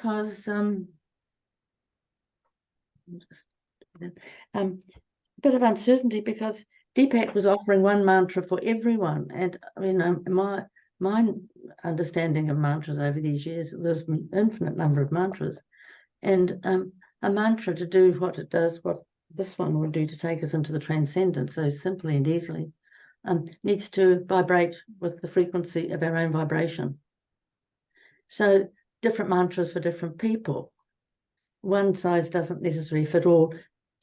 because bit of uncertainty, because Deepak was offering one mantra for everyone, and I mean, my understanding of mantras over these years, there's an infinite number of mantras, and a mantra to do what it does, what this one will do to take us into the transcendent so simply and easily, needs to vibrate with the frequency of our own vibration. So different mantras for different people. One size doesn't necessarily fit all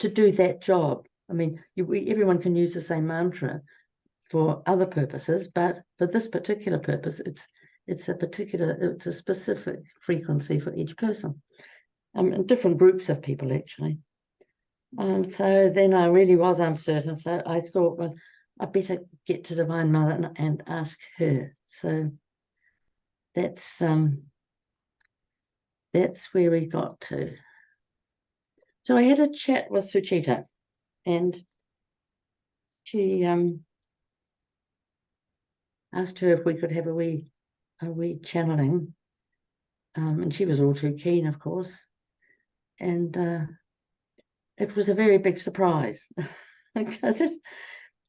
to do that job. I mean, everyone can use the same mantra for other purposes, but for this particular purpose, it's a specific frequency for each person, and different groups of people actually. So then I really was uncertain. So I thought, well, I better get to Divine Mother and ask her. So that's where we got to. So I had a chat with Suchita, and she asked her if we could have a wee channeling, and she was all too keen, of course. And it was a very big surprise because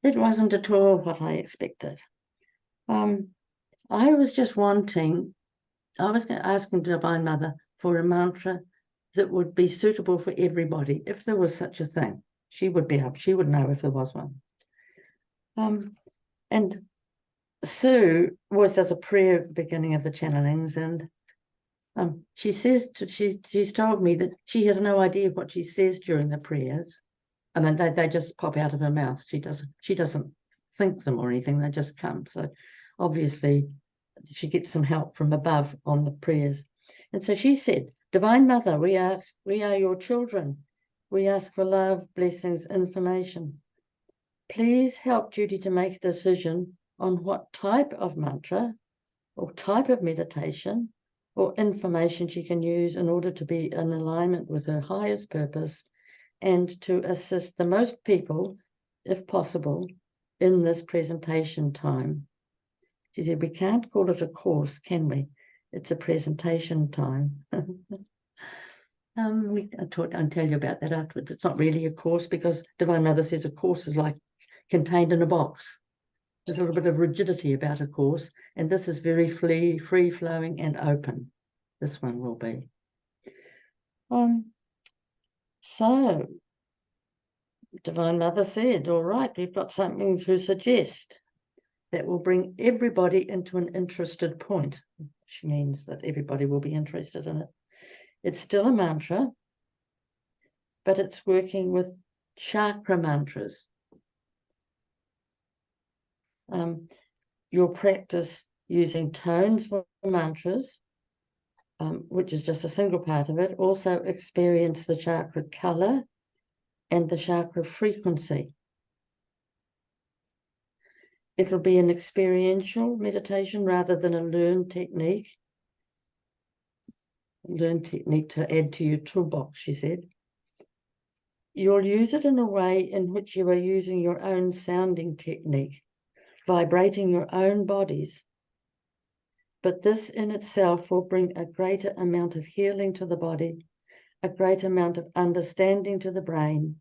it wasn't at all what I expected. I was just wanting, I was asking Divine Mother for a mantra that would be suitable for everybody, if there was such a thing. She would know if there was one. And Sue always does a prayer at the beginning of the channelings, and she says she's told me that she has no idea what she says during the prayers. I mean, they just pop out of her mouth. She doesn't think them or anything. They just come. So obviously she gets some help from above on the prayers. And so she said, Divine Mother, we are your children. We ask for love, blessings, information. Please help Judy to make a decision on what type of mantra or type of meditation or information she can use in order to be in alignment with her highest purpose and to assist the most people, if possible, in this presentation time. She said, we can't call it a course, can we? It's a presentation time. I'll tell you about that afterwards. It's not really a course, because Divine Mother says a course is like contained in a box. There's a little bit of rigidity about a course, and this is very free-flowing and open. This one will be. So Divine Mother said, all right, we've got something to suggest that will bring everybody into an interested point. She means that everybody will be interested in it. It's still a mantra, but it's working with chakra mantras. You'll practice using tones for mantras, which is just a single part of it. Also experience the chakra color and the chakra frequency. It'll be an experiential meditation rather than a learned technique. Learned technique to add to your toolbox, she said. You'll use it in a way in which you are using your own sounding technique, vibrating your own bodies. But this in itself will bring a greater amount of healing to the body, a great amount of understanding to the brain,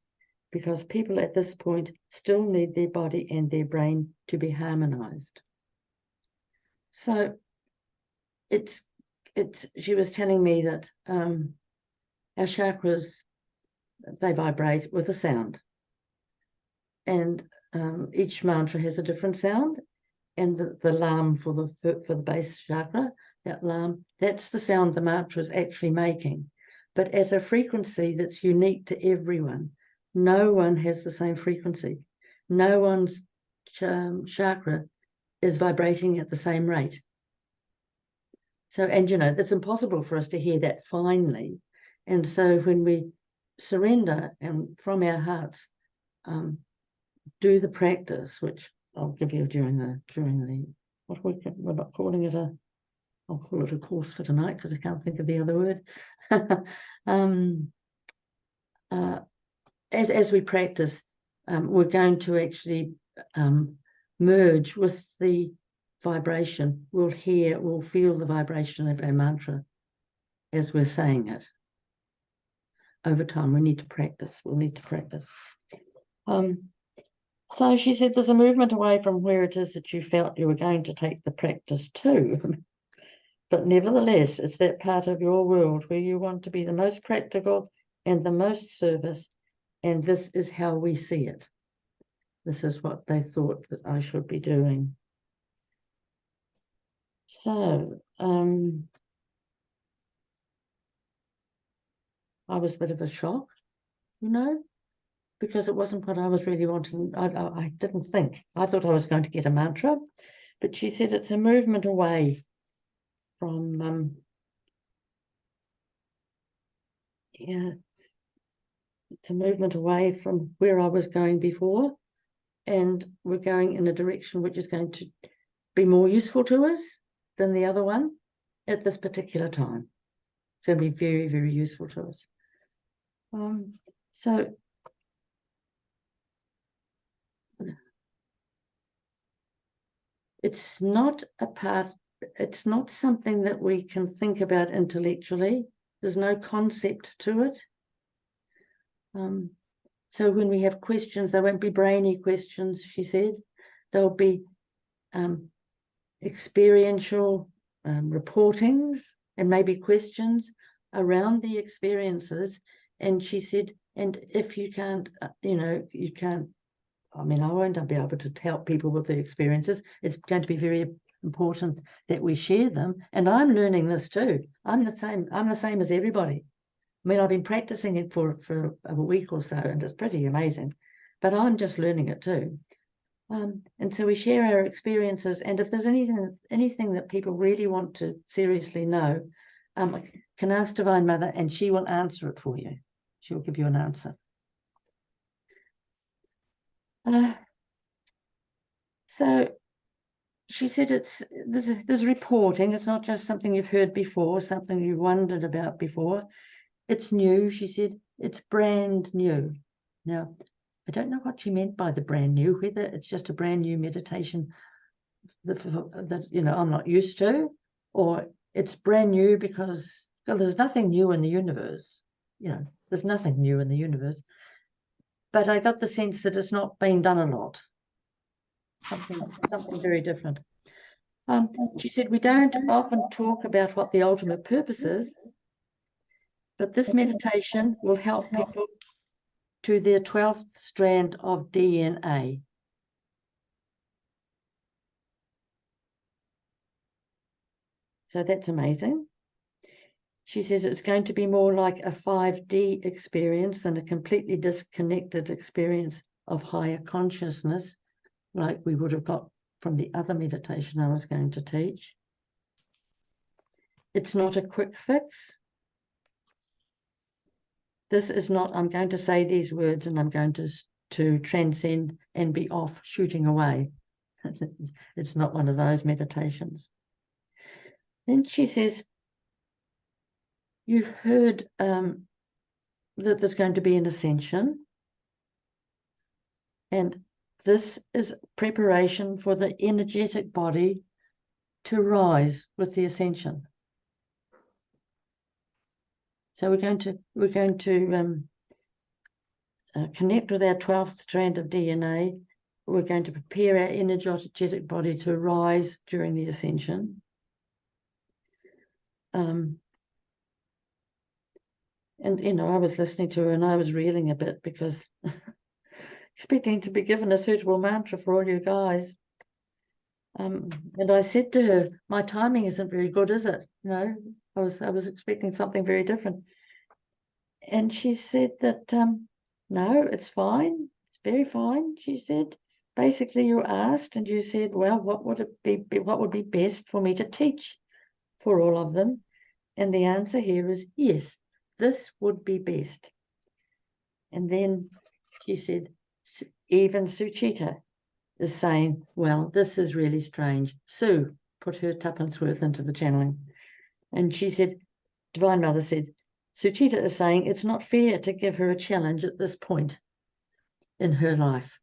because people at this point still need their body and their brain to be harmonized. So she was telling me that our chakras, they vibrate with a sound, and each mantra has a different sound, and the lam for the base chakra, that lam, that's the sound the mantra is actually making, but at a frequency that's unique to everyone. No one has the same frequency. No one's chakra is vibrating at the same rate. So, and it's impossible for us to hear that finely. And so when we surrender and from our hearts do the practice, which I'll give you during the we're not calling it I'll call it a course for tonight because I can't think of the other word. As we practice, we're going to actually merge with the vibration. We'll feel the vibration of our mantra as we're saying it. Over time, we need to practice. We'll need to practice. So she said, there's a movement away from where it is that you felt you were going to take the practice to. But nevertheless, it's that part of your world where you want to be the most practical and the most service. And this is how we see it. This is what they thought that I should be doing. So, I was a bit of a shock, because it wasn't what I was really wanting. I didn't think. I thought I was going to get a mantra, but she said it's a movement away from, it's a movement away from where I was going before, and we're going in a direction which is going to be more useful to us than the other one at this particular time. It's going to be very, very useful to us. So it's not something that we can think about intellectually. There's no concept to it. So when we have questions, they won't be brainy questions, she said. They'll be experiential reportings and maybe questions around the experiences. And she said, and if you can't, you can't, I won't be able to help people with their experiences. It's going to be very important that we share them. And I'm learning this too. I'm the same as everybody. I've been practicing it for a week or so, and it's pretty amazing. But I'm just learning it too. And so we share our experiences. And if there's anything that people really want to seriously know, can ask Divine Mother, and she will answer it for you. She'll give you an answer. So she said there's reporting. It's not just something you've heard before, something you've wondered about before. It's new, she said. It's brand new. Now, I don't know what she meant by the brand new, whether it's just a brand new meditation that I'm not used to, or it's brand new because there's nothing new in the universe. There's nothing new in the universe. But I got the sense that it's not been done a lot. Something very different. She said, we don't often talk about what the ultimate purpose is, but this meditation will help people to their 12th strand of DNA. So that's amazing. She says it's going to be more like a 5D experience than a completely disconnected experience of higher consciousness, like we would have got from the other meditation I was going to teach. It's not a quick fix. This is not, I'm going to say these words and I'm going to transcend and be off shooting away. It's not one of those meditations. Then she says, you've heard that there's going to be an ascension. And this is preparation for the energetic body to rise with the ascension. So we're going to connect with our 12th strand of DNA. We're going to prepare our energetic body to rise during the ascension. And I was listening to her and I was reeling a bit because expecting to be given a suitable mantra for all you guys. And I said to her, my timing isn't very good, is it? I was expecting something very different. And she said that, no, it's fine. It's very fine. She said, basically you asked and you said, well, what would be best for me to teach for all of them? And the answer here is yes, this would be best. And then she said, even Suchita is saying, well, this is really strange. Sue put her tuppence worth into the channeling. And she said, Divine Mother said, Suchita is saying it's not fair to give her a challenge at this point in her life.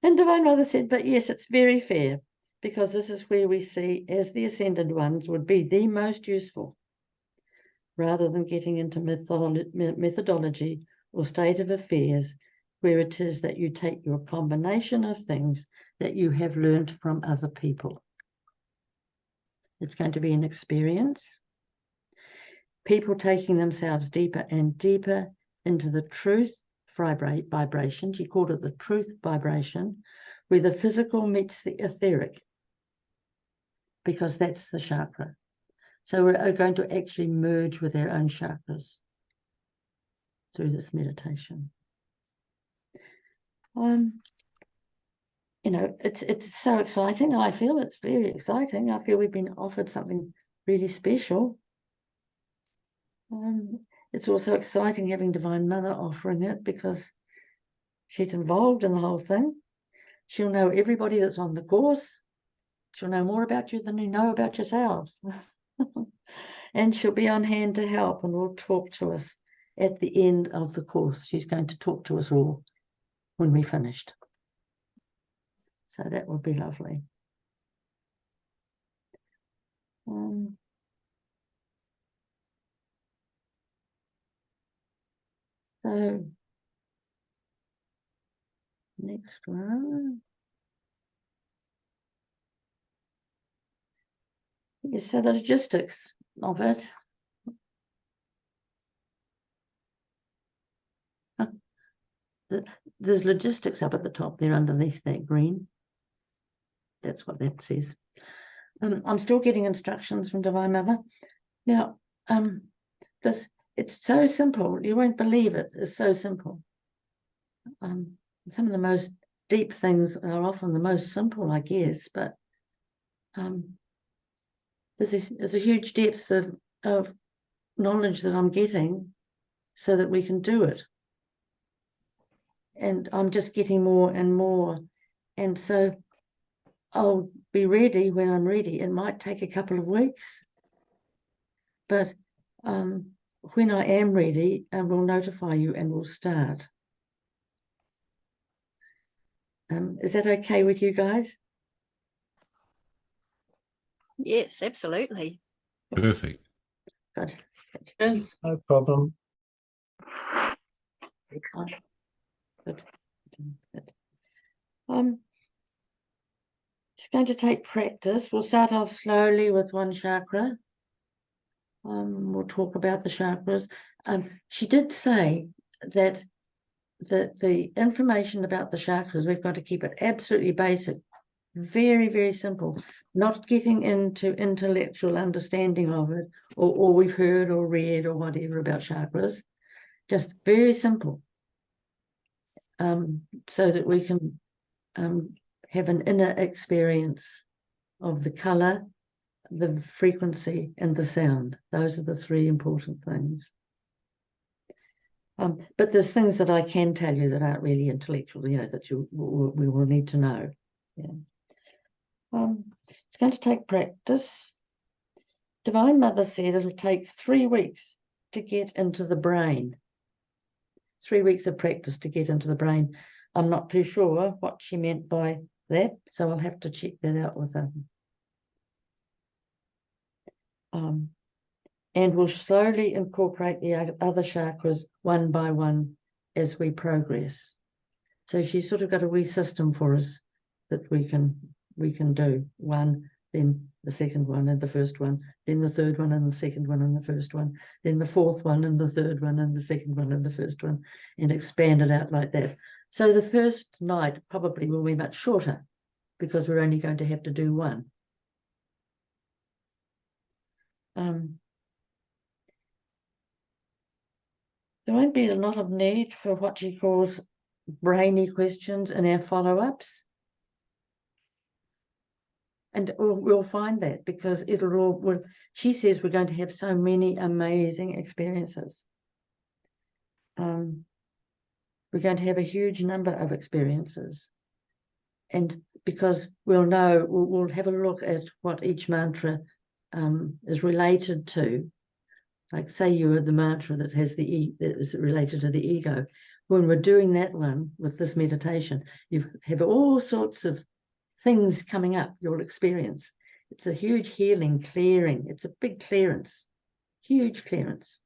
And Divine Mother said, but yes, it's very fair. because this is where we see as the ascended ones would be the most useful, rather than getting into methodology or state of affairs, where it is that you take your combination of things that you have learned from other people. It's going to be an experience. People taking themselves deeper and deeper into the truth vibration. She called it the truth vibration, where the physical meets the etheric, because that's the chakra. So we're going to actually merge with our own chakras through this meditation. You know, it's so exciting. I feel it's very exciting. I feel we've been offered something really special. It's also exciting having Divine Mother offering it, because she's involved in the whole thing. She'll know everybody that's on the course. She'll know more about you than you know about yourselves. And she'll be on hand to help, and will talk to us at the end of the course. She's going to talk to us all when we're finished. So that will be lovely. So next one. Yes, so the logistics of it. There's logistics up at the top there underneath that green. That's what that says. I'm still getting instructions from Divine Mother. Now, it's so simple. You won't believe it. It's so simple. Some of the most deep things are often the most simple, I guess, but there's a huge depth of knowledge that I'm getting so that we can do it. And I'm just getting more and more. And so I'll be ready when I'm ready. It might take a couple of weeks, but when I am ready, we'll notify you and we'll start. Is that okay with you guys? Yes, absolutely. Perfect. Good. Yes, no problem. Good. It's going to take practice. We'll start off slowly with one chakra. We'll talk about the chakras. She did say that the information about the chakras, we've got to keep it absolutely basic, very, very simple, not getting into intellectual understanding of it, or all we've heard or read or whatever about chakras, just very simple, so that we can have an inner experience of the color, the frequency, and the sound. Those are the three important things. But there's things that I can tell you that aren't really intellectual, you know, that we will need to know. Yeah. It's going to take practice. Divine Mother said it'll take 3 weeks to get into the brain. 3 weeks of practice to get into the brain. I'm not too sure what she meant by that, so I'll have to check that out with her. And we'll slowly incorporate the other chakras one by one as we progress. So she's sort of got a wee system for us that we can do one, then the second one and the first one, then the third one and the second one and the first one, then the fourth one and the third one and the second one and the first one, and expand it out like that. So the first night probably will be much shorter, because we're only going to have to do one. There won't be a lot of need for what she calls brainy questions in our follow-ups. And we'll find that, because she says we're going to have so many amazing experiences. We're going to have a huge number of experiences. And because we'll have a look at what each mantra is related to. Like, say you are the mantra that has that is related to the ego. When we're doing that one with this meditation, you have all sorts of things coming up you'll experience. It's a huge healing, clearing. It's a big clearance, huge clearance.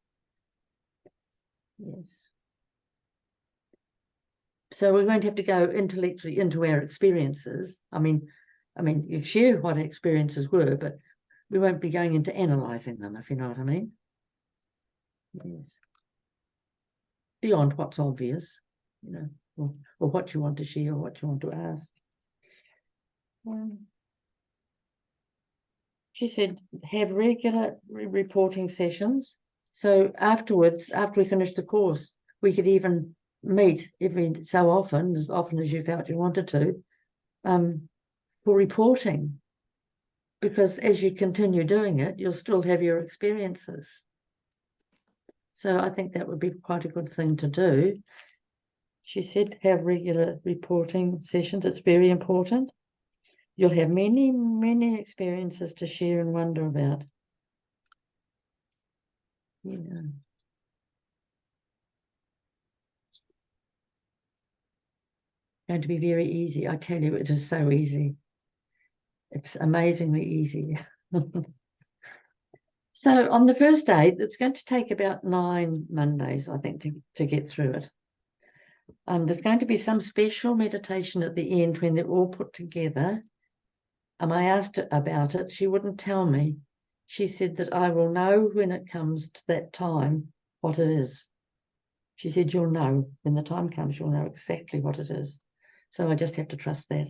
Yes. So we won't have to go intellectually into our experiences. I mean, you share what our experiences were, but we won't be going into analysing them, if you know what I mean. Yes. Beyond what's obvious, you know, or what you want to share or what you want to ask. She said, have regular reporting sessions. So afterwards, after we finish the course, we could even meet every so often as you felt you wanted to, for reporting. Because as you continue doing it, you'll still have your experiences. So I think that would be quite a good thing to do. She said, have regular reporting sessions. It's very important. You'll have many, many experiences to share and wonder about. Yeah. Going to be very easy. I tell you, it is so easy. It's amazingly easy. So on the first day, it's going to take about 9 Mondays, I think, to get through it. There's going to be some special meditation at the end when they're all put together. I asked her about it. She wouldn't tell me. She said that I will know when it comes to that time what it is. She said, you'll know when the time comes, you'll know exactly what it is. So I just have to trust that.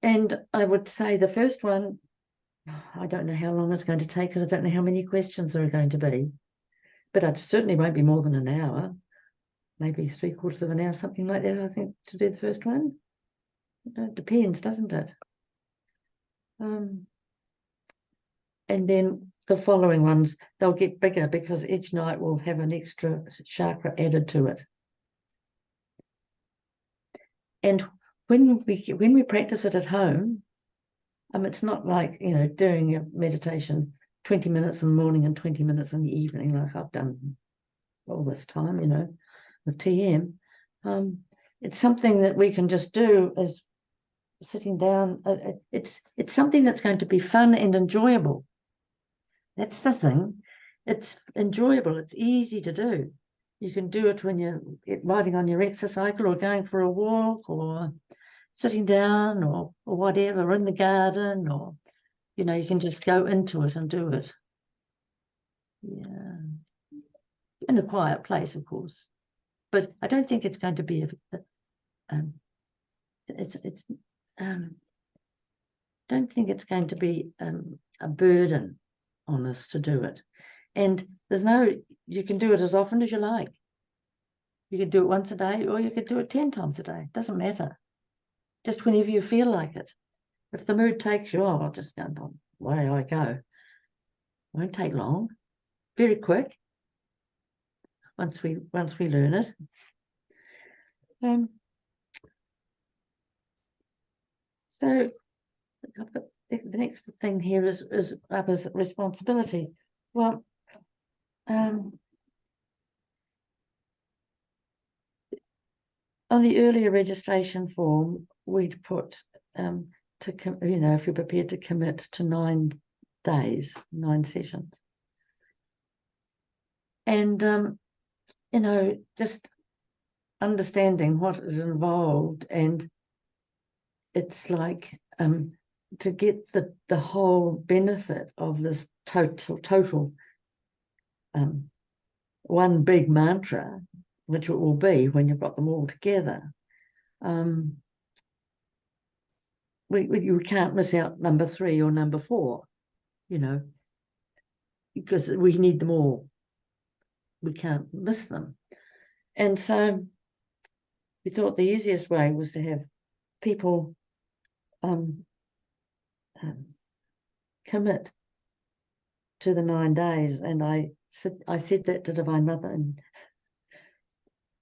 And I would say the first one, I don't know how long it's going to take because I don't know how many questions there are going to be. But it certainly won't be more than an hour, maybe 3/4 of an hour, something like that, I think, to do the first one. It depends, doesn't it? And then the following ones, they'll get bigger because each night will have an extra chakra added to it. And when we practice it at home, it's not like, you know, doing a meditation 20 minutes in the morning and 20 minutes in the evening, like I've done all this time, you know, with TM. It's something that we can just do as sitting down. It's something that's going to be fun and enjoyable. That's the thing. It's enjoyable. It's easy to do. You can do it when you're riding on your exercise cycle or going for a walk or sitting down or whatever, or in the garden, or, you know, you can just go into it and do it. Yeah. In a quiet place, of course. But I don't think it's going to be don't think it's going to be a burden on us to do it. And you can do it as often as you like. You can do it once a day or you could do it 10 times a day. It doesn't matter. Just whenever you feel like it. If the mood takes you, I'll just go on, away I go. Won't take long. Very quick. Once we learn it. So the next thing here is others' responsibility. Well, on the earlier registration form, we'd put you know, if you're prepared to commit to 9 days, 9 sessions. And you know, just understanding what is involved, and it's like to get the whole benefit of this total one big mantra, which it will be when you've got them all together. You can't miss out number 3 or number 4, you know, because we need them all. We can't miss them. And so we thought the easiest way was to have people commit to the 9 days. And I said that to Divine Mother, and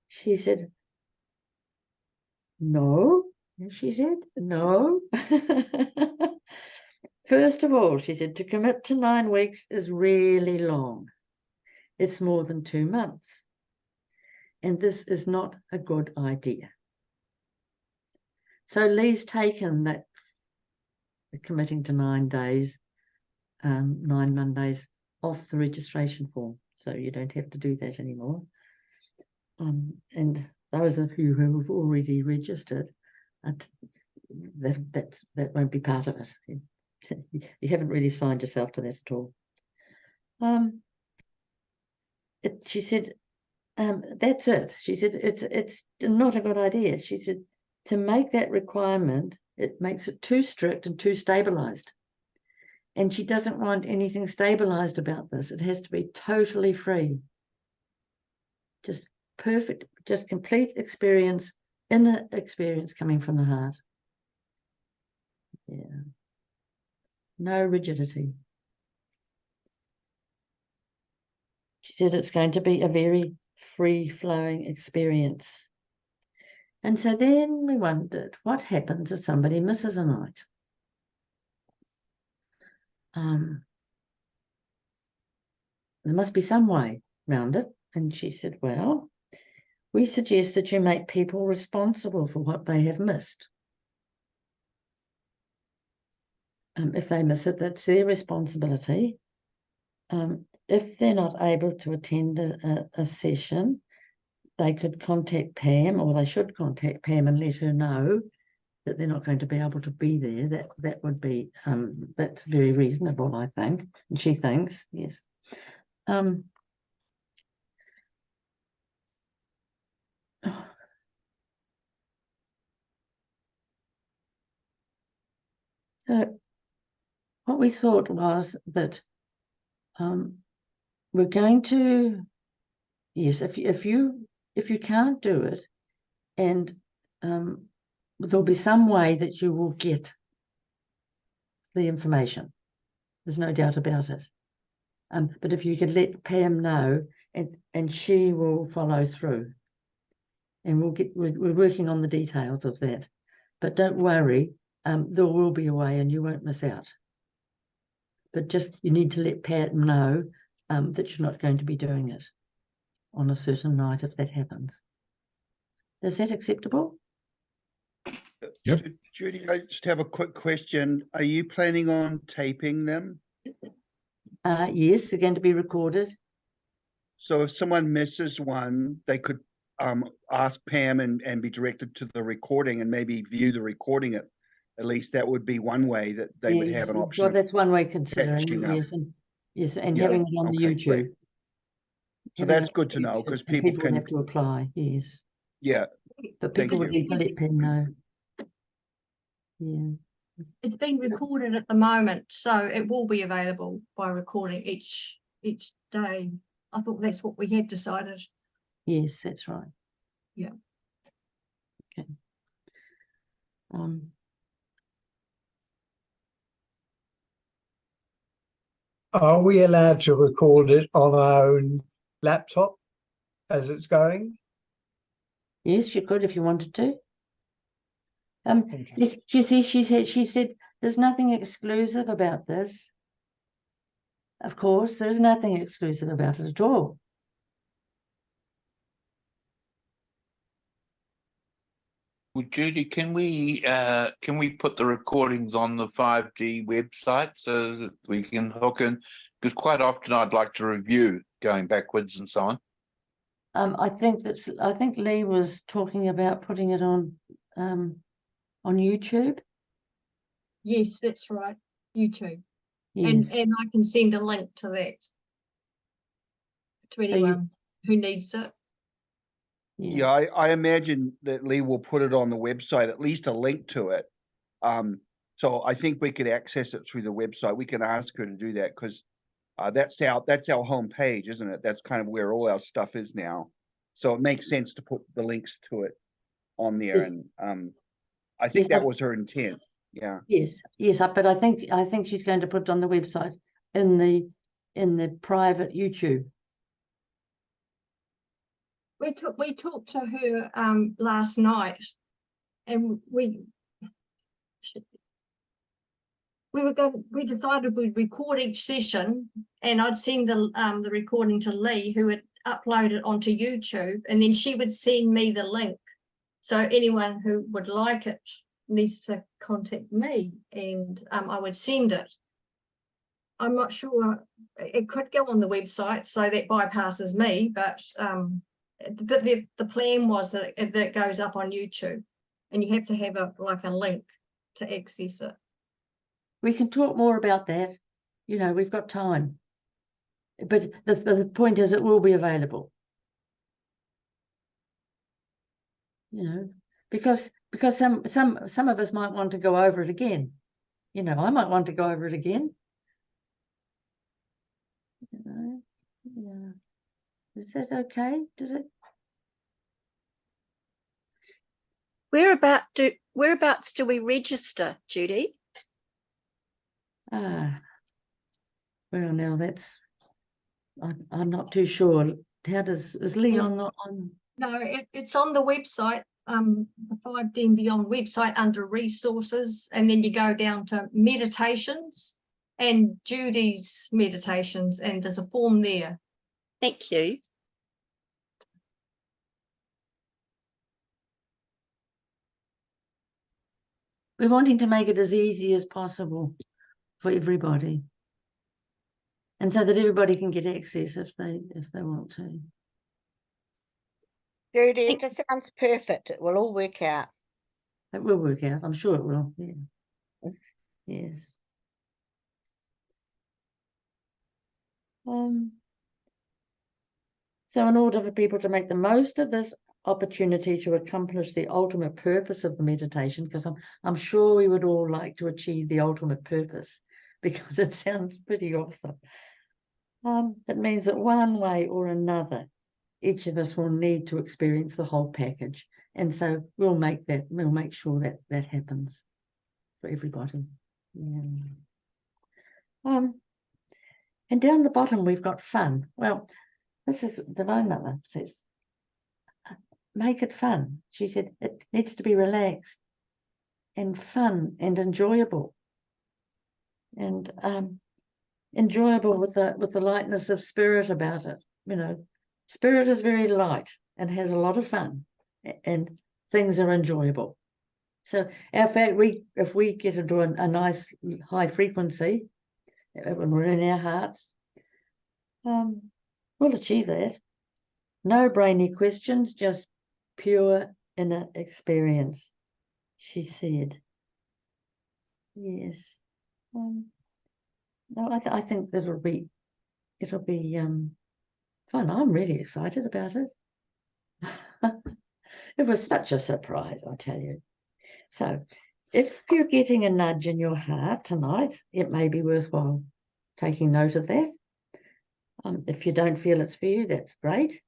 she said, no. She said, no. First of all, she said, to commit to 9 weeks is really long. It's more than 2 months. And this is not a good idea. So Lee's taken that, committing to 9 days, 9 Mondays off the registration form. So you don't have to do that anymore. And those of you who have already registered, that won't be part of it. You haven't really signed yourself to that at all. She said, that's it. She said, it's not a good idea. She said, to make that requirement, it makes it too strict and too stabilized. And she doesn't want anything stabilized about this. It has to be totally free. Just perfect, just complete experience, inner experience coming from the heart. Yeah. No rigidity. She said it's going to be a very free-flowing experience. And so then we wondered, what happens if somebody misses a night? There must be some way around it. And she said, well, we suggest that you make people responsible for what they have missed. If they miss it, that's their responsibility. If they're not able to attend a session, they could contact Pam, or they should contact Pam and let her know that they're not going to be able to be there. That would be, that's very reasonable, I think. And she thinks, yes. So what we thought was that we're going to, yes, if you can't do it, and there'll be some way that you will get the information. There's no doubt about it. But if you could let Pam know, and she will follow through, and we're working on the details of that. But don't worry, there will be a way, and you won't miss out. But just you need to let Pam know that you're not going to be doing it on a certain night if that happens. Is that acceptable? Yep. Judy, I just have a quick question. Are you planning on taping them? Yes, they're going to be recorded. So if someone misses one, they could ask Pam and be directed to the recording and maybe view the recording. At least that would be one way that they would have an option. Well, that's one way considering. Yes, and Yeah, having it on the okay, YouTube. great. So Having that's it good on to know, YouTube, because and people can, have to apply. Yes, yeah, but Thank people would you. need to let Pam know. Yeah. It's being recorded at the moment, so it will be available by recording each day. I thought that's what we had decided. Yes, that's right. Yeah. Okay. Are we allowed to record it on our own laptop as it's going? Yes, you could if you wanted to. Okay. Yes, she said there's nothing exclusive about this. Of course, there's nothing exclusive about it at all. Well, Judy, can we put the recordings on the 5D website so that we can hook in? Because quite often I'd like to review going backwards and so on. I think Lee was talking about putting it on YouTube. Yes, that's right. YouTube. Yes. And I can send a link to that to anyone who needs it. yeah, I imagine that Lee will put it on the website, at least a link to it. So I think we could access it through the website. We can ask her to do that, because that's our home page, isn't it? That's kind of where all our stuff is now. So it makes sense to put the links to it on there. Yes. And I think that was her intent. Yeah. Yes, but I think she's going to put it on the website in the private YouTube. We talked to her last night, and we decided we'd record each session, and I'd send the recording to Lee, who would upload it onto YouTube, and then she would send me the link. So anyone who would like it needs to contact me, and I would send it. I'm not sure, it could go on the website, so that bypasses me, but the plan was that it goes up on YouTube, and you have to have a link to access it. We can talk more about that. You know, we've got time. But the point is, it will be available. You know, because some of us might want to go over it again. You know, I might want to go over it again. You know, yeah. Is that okay? Does it? Whereabouts do we register, Judy? Ah, well, now that's, I'm not too sure. How is Lee on the on? No, it's on the website, the 5D and Beyond website under resources, and then you go down to meditations and Judy's meditations, and there's a form there. Thank you. We're wanting to make it as easy as possible for everybody, and so that everybody can get access if they want to. Judy, it just sounds perfect. It will all work out. It will work out. I'm sure it will. Yeah. Yes. So in order for people to make the most of this opportunity to accomplish the ultimate purpose of the meditation, because I'm sure we would all like to achieve the ultimate purpose, because it sounds pretty awesome. It means that one way or another, each of us will need to experience the whole package. And so we'll make sure that that happens for everybody. Yeah. And down the bottom, we've got fun. Well, this is Divine Mother says, make it fun. She said it needs to be relaxed and fun and enjoyable. And enjoyable with the lightness of spirit about it. You know, spirit is very light and has a lot of fun, and things are enjoyable. So in fact, if we get into a nice high frequency when we're in our hearts, we'll achieve that. No brainy questions, just pure inner experience, she said. Yes. No, I think that it'll be fun. I'm really excited about it. It was such a surprise, I tell you. So if you're getting a nudge in your heart tonight, it may be worthwhile taking note of that. If you don't feel it's for you, that's great,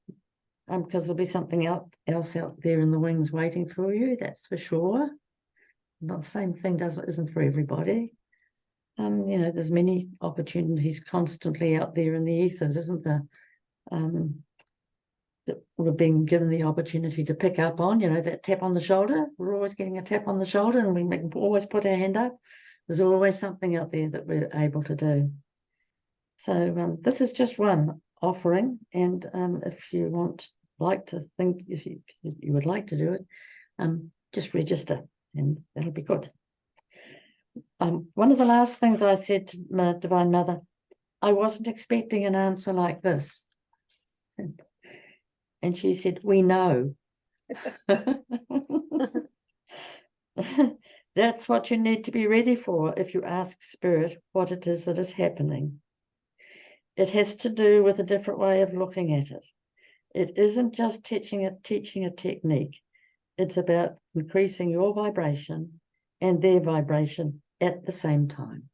because there'll be something else out there in the wings waiting for you, that's for sure. Not the same thing isn't for everybody. You know, there's many opportunities constantly out there in the ethers, isn't there? That we're being given the opportunity to pick up on, you know, that tap on the shoulder. We're always getting a tap on the shoulder, and we always put our hand up. There's always something out there that we're able to do. So this is just one offering, and if you would like to do it, just register, and that'll be good. One of the last things I said to my Divine Mother, I wasn't expecting an answer like this. And she said, we know. That's what you need to be ready for if you ask Spirit what it is that is happening. It has to do with a different way of looking at it. It isn't just teaching a technique. It's about increasing your vibration and their vibration at the same time.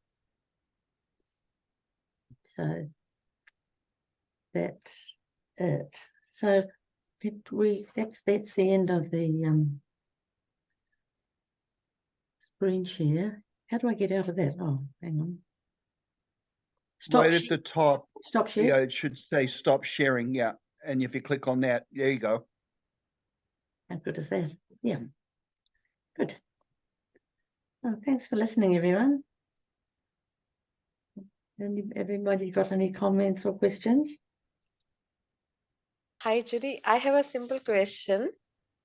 So that's it. So that's the end of the screen share. How do I get out of that? Oh, hang on. Stop Right at the top. Stop share. Yeah, it should say stop sharing. Yeah. And if you click on that, there you go. How good is that? Yeah. Good. Well, thanks for listening, everyone. Everybody got any comments or questions? Hi, Judy. I have a simple question.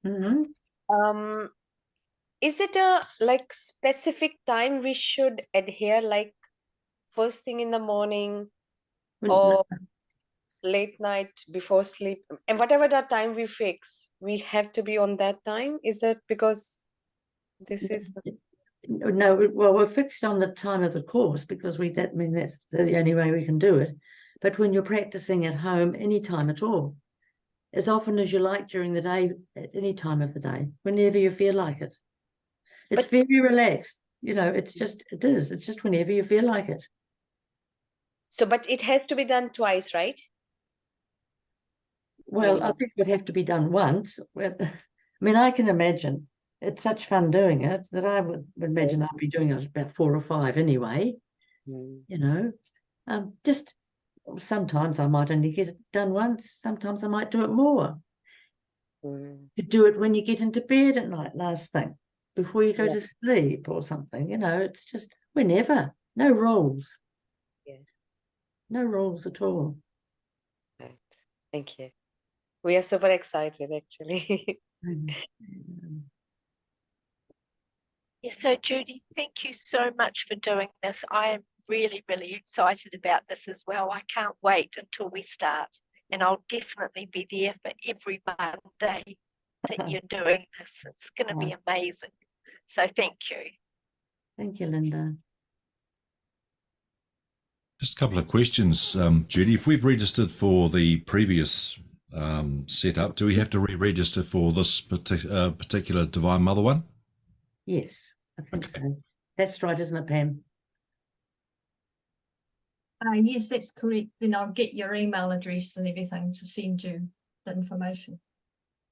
Mm-hmm. is it a like specific time we should adhere, like first thing in the morning or late night before sleep? And whatever that time we fix, we have to be on that time? Is it because this is No, well, we're fixed on the time of the course because I mean, that's the only way we can do it. But when you're practicing at home, any time at all, as often as you like during the day, at any time of the day, whenever you feel like it. It's very relaxed. It's just whenever you feel like it. so, but it has to be done twice, right? Well, I think it would have to be done once. I mean, I can imagine it's such fun doing it that I would imagine I'd be doing it about 4 or 5 anyway. Just sometimes I might only get it done once. Sometimes I might do it more. You do it when you get into bed at night, last thing, before you go to sleep or something. It's just whenever. No rules. Yeah. No rules at all. Right. Thank you. We are super excited, actually. Yeah, so Judy, thank you so much for doing this. I am really, really excited about this as well. I can't wait until we start. And I'll definitely be there for every Monday that you're doing this. It's going to be amazing. So thank you. Thank you, Linda. Just a couple of questions, Judy. If we've registered for the previous setup, do we have to re-register for this particular Divine Mother one? Yes, I think so. That's right, isn't it, Pam? Yes, that's correct. Then I'll get your email address and everything to send you the information.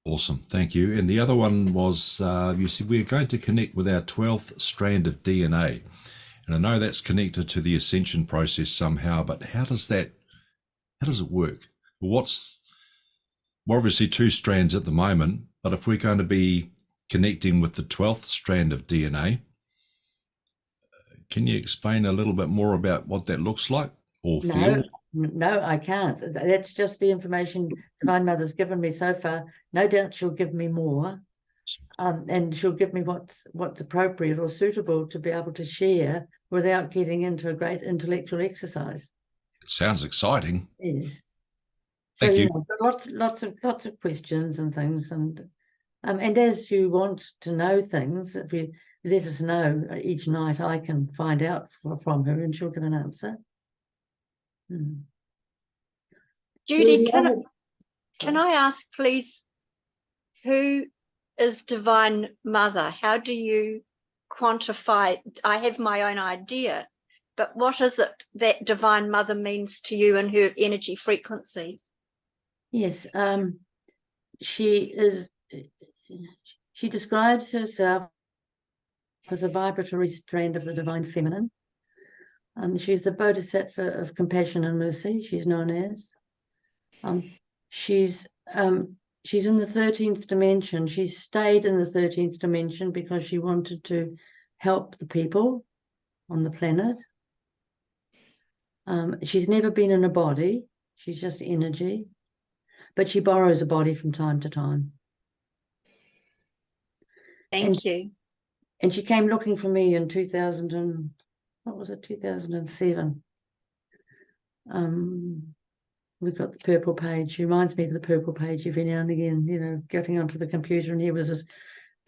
Awesome, thank you. And the other one was, you said we're going to connect with our 12th strand of DNA. And I know that's connected to the ascension process somehow, but how does it work? We're obviously 2 strands at the moment, but if we're going to be connecting with the 12th strand of DNA, can you explain a little bit more about what that looks like or feel? No, I can't. That's just the information Divine Mother's given me so far. No doubt she'll give me more. And she'll give me what's appropriate or suitable to be able to share without getting into a great intellectual exercise. It sounds exciting. Yes. Thank you. Lots of questions and things, and as you want to know things, if you let us know each night, I can find out from her, and she'll give an answer. Judy, can I ask, please, who is Divine Mother? How do you quantify? I have my own idea, but what is it that Divine Mother means to you and her energy frequency? Yes, she describes herself as a vibratory strand of the divine feminine. She's the bodhisattva of compassion and mercy, she's known as. She's in the 13th dimension. She stayed in the 13th dimension because she wanted to help the people on the planet. She's never been in a body. She's just energy. But she borrows a body from time to time. Thank you. And she came looking for me in 2007. We've got the purple page. She reminds me of the purple page every now and again, getting onto the computer, and here was this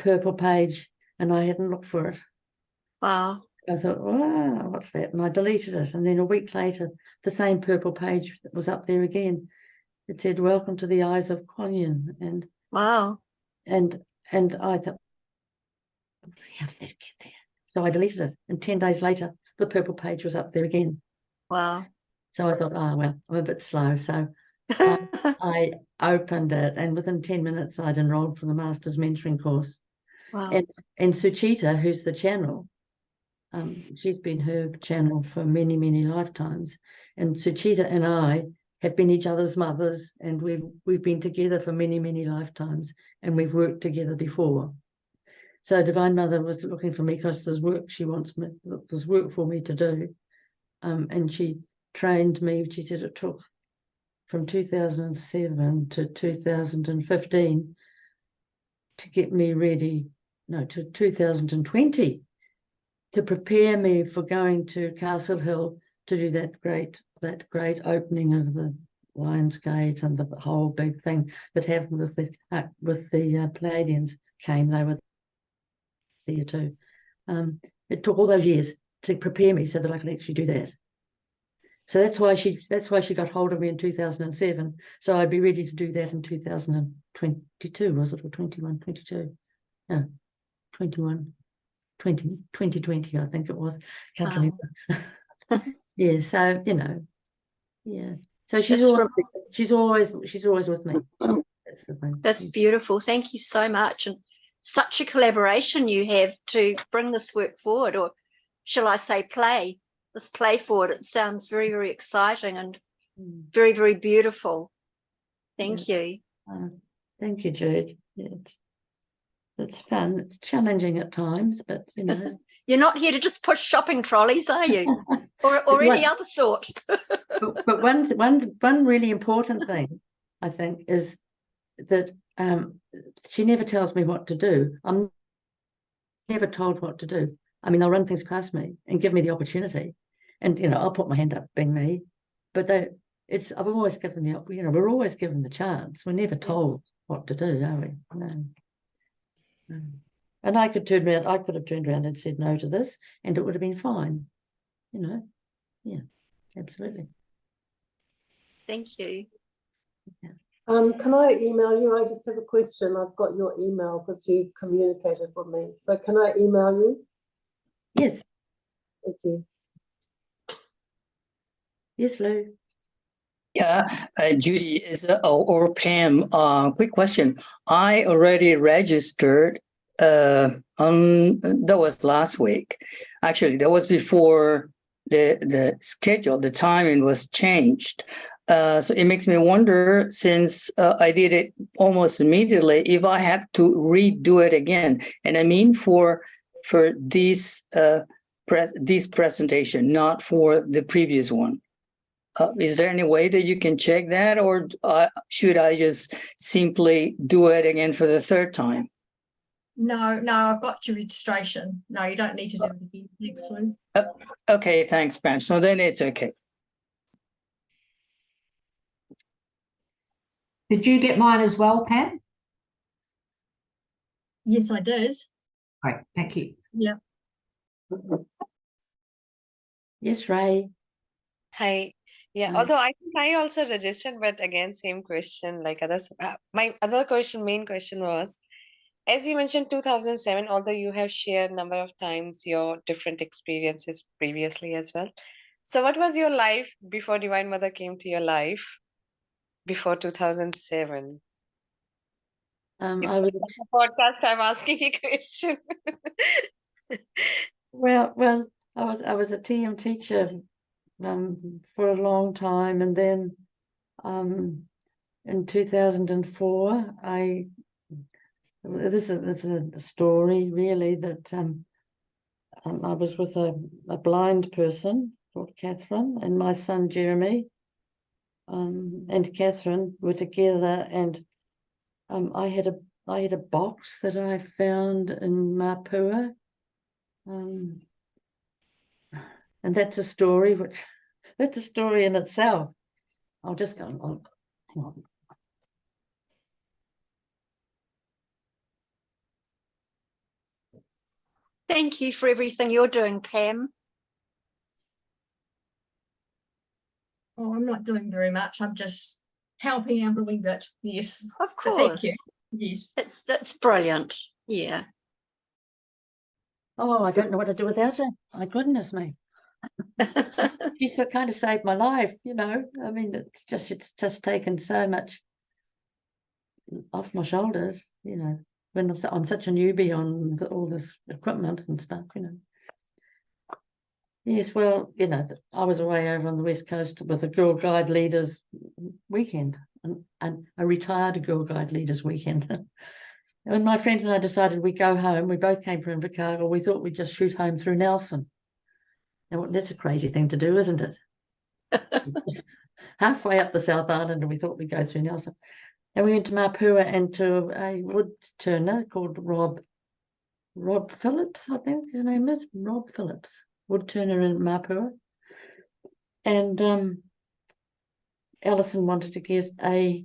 purple page, and I hadn't looked for it. Wow. I thought, wow, what's that? And I deleted it. And then a week later, the same purple page was up there again. It said, "Welcome to the eyes of Kuan Yin." And wow. And I thought, how did that get there? So I deleted it. And 10 days later, the purple page was up there again. Wow. So I thought, well, I'm a bit slow. So I opened it, and within 10 minutes, I'd enrolled for the Master's Mentoring course. Wow. And Suchita, who's the channel, she's been her channel for many, many lifetimes. And Suchita and I have been each other's mothers, and we've been together for many, many lifetimes, and we've worked together before. So Divine Mother was looking for me because there's work there's work for me to do. And she trained me. She said it took from 2007 to 2015 to get me ready to 2020 to prepare me for going to Castle Hill to do that great opening of the Lions Gate and the whole big thing that happened with the Palladians came. They were there too. It took all those years to prepare me so that I could actually do that. So that's why she got hold of me in 2007. So I'd be ready to do that in 2022, was it, or 21, 22? No, 21, 2020, I think it was. Can't remember. Yeah, so yeah. So she's always with me. That's the thing. That's beautiful. Thank you so much. And such a collaboration you have to bring this work forward, or shall I say play forward. It sounds very, very exciting and very, very beautiful. Thank you. Thank you, Jude. Yeah, it's fun. It's challenging at times, but You're not here to just push shopping trolleys, are you? or any other sort. but one really important thing, I think, is that she never tells me what to do. I'm never told what to do. I mean, they'll run things past me and give me the opportunity, and I'll put my hand up, being me. But I've always given we're always given the chance. We're never told what to do, are we? No. And I could have turned around and said no to this, and it would have been fine. Yeah, absolutely. Thank you. Yeah. Can I email you? I just have a question. I've got your email because you communicated with me. So can I email you? Yes. Thank you. Yes, Lou. Yeah, Judy is or Pam. Quick question. I already registered. That was last week. Actually, that was before the schedule. The timing was changed. So it makes me wonder, since I did it almost immediately, if I have to redo it again. And I mean for this presentation, not for the previous one. Is there any way that you can check that, or should I just simply do it again for the third time? No, I've got your registration. No, you don't need to do it again. Thanks, Lou. Okay, thanks, Pam. So then it's okay. Did you get mine as well, Pam? Yes, I did. Great, thank you. Yeah. Yes, Ray. Hi. Yeah, although I think I also registered, but again, same question like others. My other main question was, as you mentioned 2007, although you have shared number of times your different experiences previously as well. So what was your life before Divine Mother came to your life before 2007? I was a podcast. I'm asking a question. well. I was a TM teacher for a long time, and then in 2004, this is a story really that I was with a blind person called Catherine, and my son Jeremy and Catherine were together, and I had a box that I found in Mapua, and that's a story in itself. I'll just go on. Hang on. Thank you for everything you're doing, Pam. Oh, I'm not doing very much. I'm just helping out a wee bit. Yes. Of So course. thank you. Yes. That's brilliant. Yeah. Oh, I don't know what to do without her. My goodness me. She's kind of saved my life, I mean, it's just taken so much off my shoulders, when I'm such a newbie on all this equipment and stuff, Yes, well, I was away over on the West Coast with a Girl Guide Leaders weekend, and a retired Girl Guide Leaders weekend. When my friend and I decided we'd go home, we both came from Invercargill, we thought we'd just shoot home through Nelson. Now, that's a crazy thing to do, isn't it? Halfway up the South Island, and we thought we'd go through Nelson. And we went to Mapua and to a wood turner called Rob Rob Phillips, I think his name is Rob Phillips, woodturner in Mapua. And Alison wanted to get a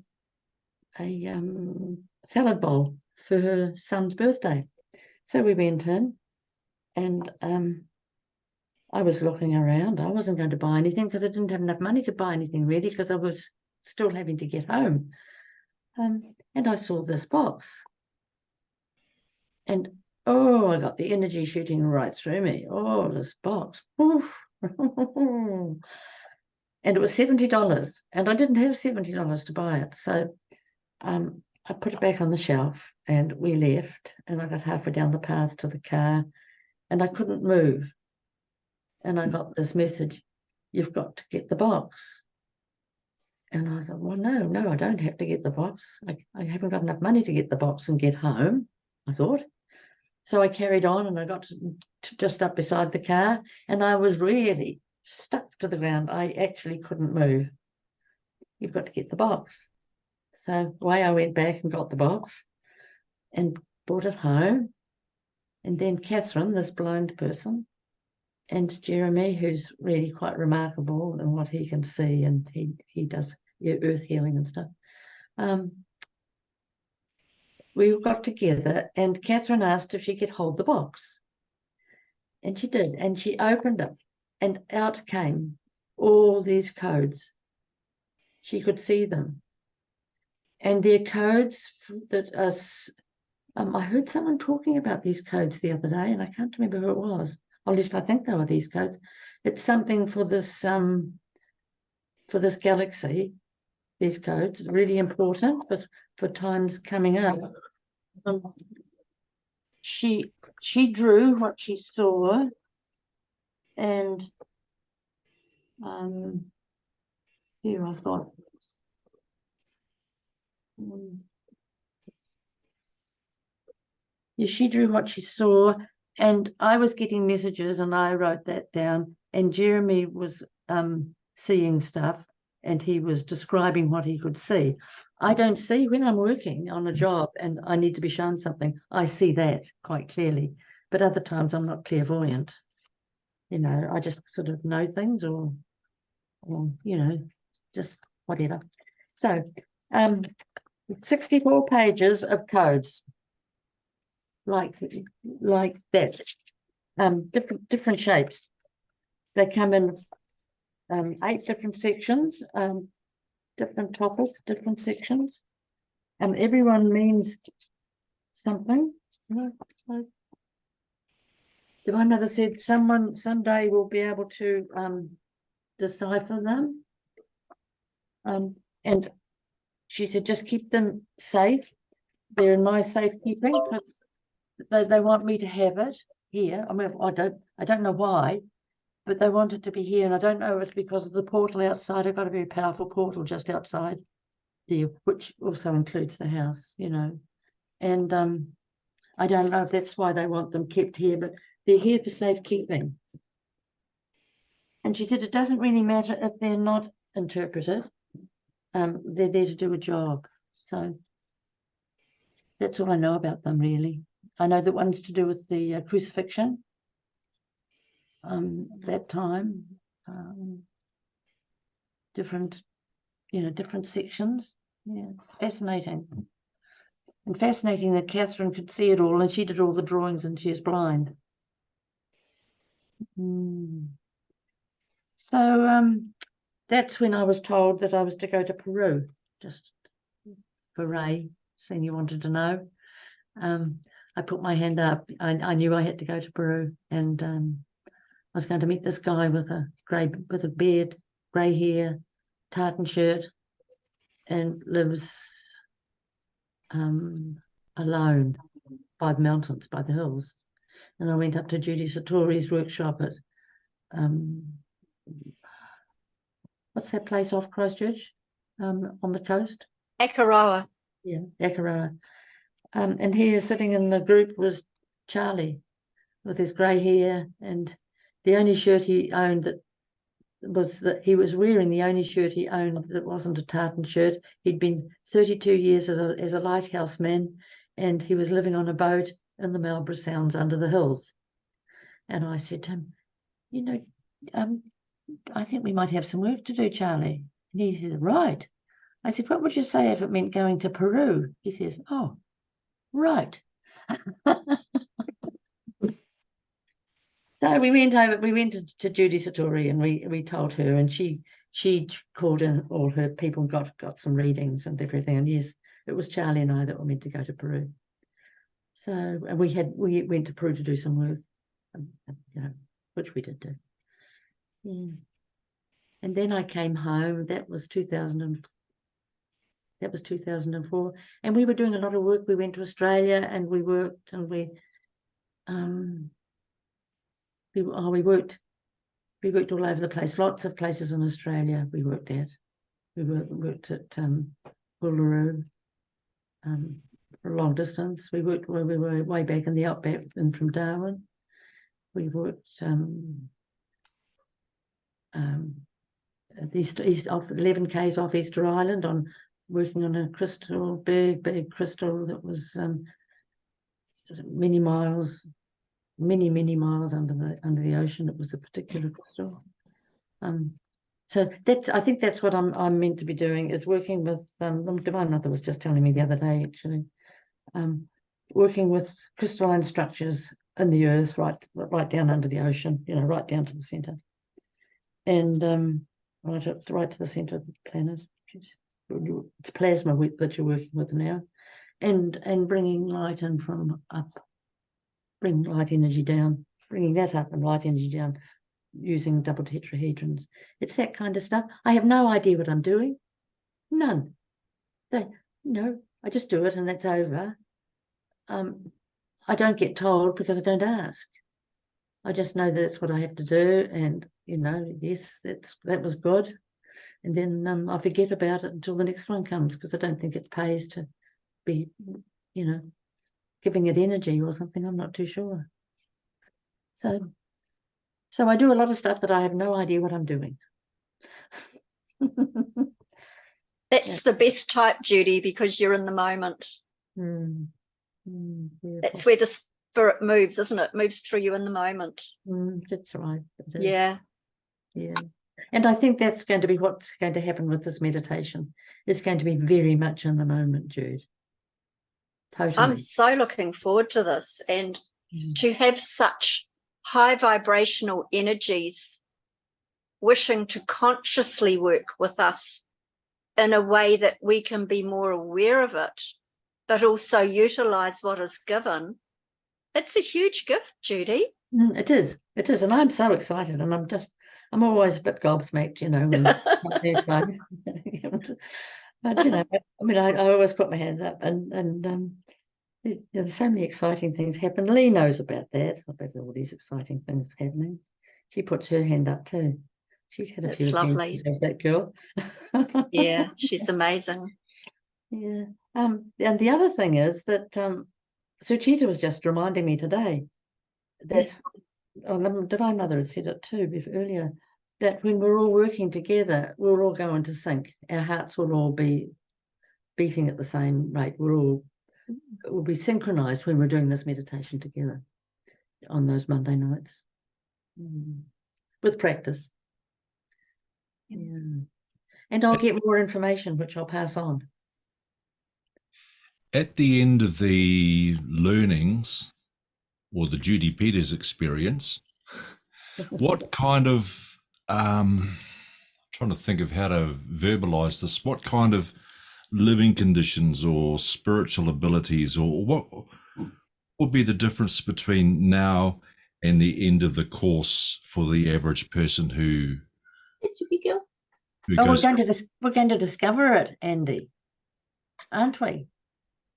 salad bowl for her son's birthday. So we went in, and I was looking around. I wasn't going to buy anything because I didn't have enough money to buy anything really, because I was still having to get home. And I saw this box. And oh, I got the energy shooting right through me. Oh, this box. Oof. And it was $70, and I didn't have $70 to buy it. So I put it back on the shelf, and we left, and I got halfway down the path to the car, and I couldn't move. And I got this message, you've got to get the box. And I thought, well, no, I don't have to get the box. I haven't got enough money to get the box and get home, I thought. So I carried on, and I got to just up beside the car, and I was really stuck to the ground. I actually couldn't move. You've got to get the box. So away I went back and got the box and brought it home. And then Catherine, this blind person, and Jeremy, who's really quite remarkable in what he can see, and he does earth healing and stuff. We got together, and Catherine asked if she could hold the box. And she did, and she opened it, and out came all these codes. She could see them. And they're codes that are, I heard someone talking about these codes the other day, and I can't remember who it was. Or at least I think they were these codes. It's something for this galaxy, these codes, really important for times coming up. She drew what she saw, and here I've got yeah, she drew what she saw, and I was getting messages, and I wrote that down, and Jeremy was seeing stuff, and he was describing what he could see. I don't see when I'm working on a job and I need to be shown something. I see that quite clearly, but other times I'm not clairvoyant. You know, I just sort of know things, or you know, just whatever. So 64 pages of codes like that, different shapes. They come in 8 different sections, different topics, different sections, and everyone means something. The one that said someday will be able to decipher them, and she said just keep them safe. They're in my safekeeping because they want me to have it here. I mean, I don't know why, but they want it to be here, and I don't know if it's because of the portal outside. I've got a very powerful portal just outside there, which also includes the house, you know. And I don't know if that's why they want them kept here, but they're here for safekeeping. And she said it doesn't really matter if they're not interpreted. They're there to do a job. So that's all I know about them, really. I know that one's to do with the crucifixion. That time, different sections. Yeah, fascinating. And fascinating that Catherine could see it all, and she did all the drawings, and she is blind. So that's when I was told that I was to go to Peru, just for Ray, saying you wanted to know. I put my hand up. I knew I had to go to Peru, and I was going to meet this guy with a beard, grey hair, tartan shirt, and lives alone by the mountains, by the hills. And I went up to Judy Satori's workshop at what's that place off Christchurch, on the coast? Akaroa. Yeah, Akaroa. And here sitting in the group was Charlie with his grey hair, and the only shirt he owned he was wearing the only shirt he owned that wasn't a tartan shirt. He'd been 32 years as a lighthouse man, and he was living on a boat in the Marlborough Sounds under the hills. And I said to him, you know, I think we might have some work to do, Charlie. And he said, right. I said, what would you say if it meant going to Peru? He says, oh, right. So we went to Judy Satori, and we told her, and she called in all her people and got some readings and everything. And yes, it was Charlie and I that were meant to go to Peru. So, and we went to Peru to do some work, you know, which we did do. Yeah. And then I came home. That was 2004, and we were doing a lot of work. We went to Australia and we worked, and we worked all over the place. Lots of places in Australia we worked at. We worked at Uluru for a long distance. We worked where we were way back in the outback and from Darwin. We worked at east off 11 k's off Easter Island on working on a crystal, big crystal that was many miles under the ocean. It was a particular crystal. So I think that's what I'm meant to be doing, is working with my mother was just telling me the other day, actually, working with crystalline structures in the earth, right down under the ocean, you know, right down to the center, and right to the center of the planet. It's plasma that you're working with now, and bringing light in from up, bring light energy down, bringing that up and light energy down, using double tetrahedrons. It's that kind of stuff. I have no idea what I'm doing, none. I just do it and that's over. I don't get told because I don't ask. I just know that that's what I have to do, and you know, yes, that was good. And then I forget about it until the next one comes, because I don't think it pays to be, you know, giving it energy or something. I'm not too sure. So I do a lot of stuff that I have no idea what I'm doing. That's the best type, Judy, because you're in the moment. That's where the spirit moves, isn't it? Moves through you in the moment. That's right. Yeah. Yeah. And I think that's going to be what's going to happen with this meditation. It's going to be very much in the moment, Jude. Totally. I'm so looking forward to this, and to have such high vibrational energies wishing to consciously work with us in a way that we can be more aware of it, but also utilize what is given. It's a huge gift, Judy. It is. And I'm so excited, and I'm always a bit gobsmacked, you know, when but you know, I mean, I always put my hand up, and there's so many exciting things happen. Lee knows about that, about all these exciting things happening. She puts her hand up too. She's had a few lovely. adventures, that girl. Yeah, she's amazing. Yeah. And the other thing is that Suchita was just reminding me today that Divine Mother had said it too earlier, that when we're all working together, we'll all go into sync. Our hearts will all be beating at the same rate. We'll be synchronized when we're doing this meditation together on those Monday nights, with practice. Yeah. And I'll get more information, which I'll pass on. At the end of the learnings, or the Judy Peters experience, what kind of, trying to think of how to verbalize this, what kind of living conditions or spiritual abilities, or what would be the difference between now and the end of the course for the average person who goes? We're going to discover it, Andy, aren't we?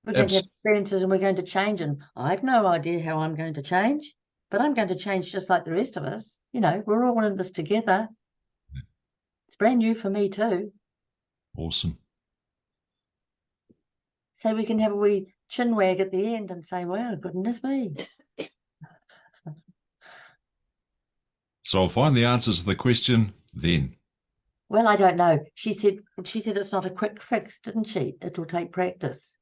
We're going to have experiences, and we're going to change, and I've no idea how I'm going to change, but I'm going to change just like the rest of us. You know, we're all in this together. It's brand new for me too. Awesome. So we can have a wee chin wag at the end and say, wow, goodness me. So I'll find the answers to the question then. Well, I don't know. She said it's not a quick fix, didn't she? It will take practice.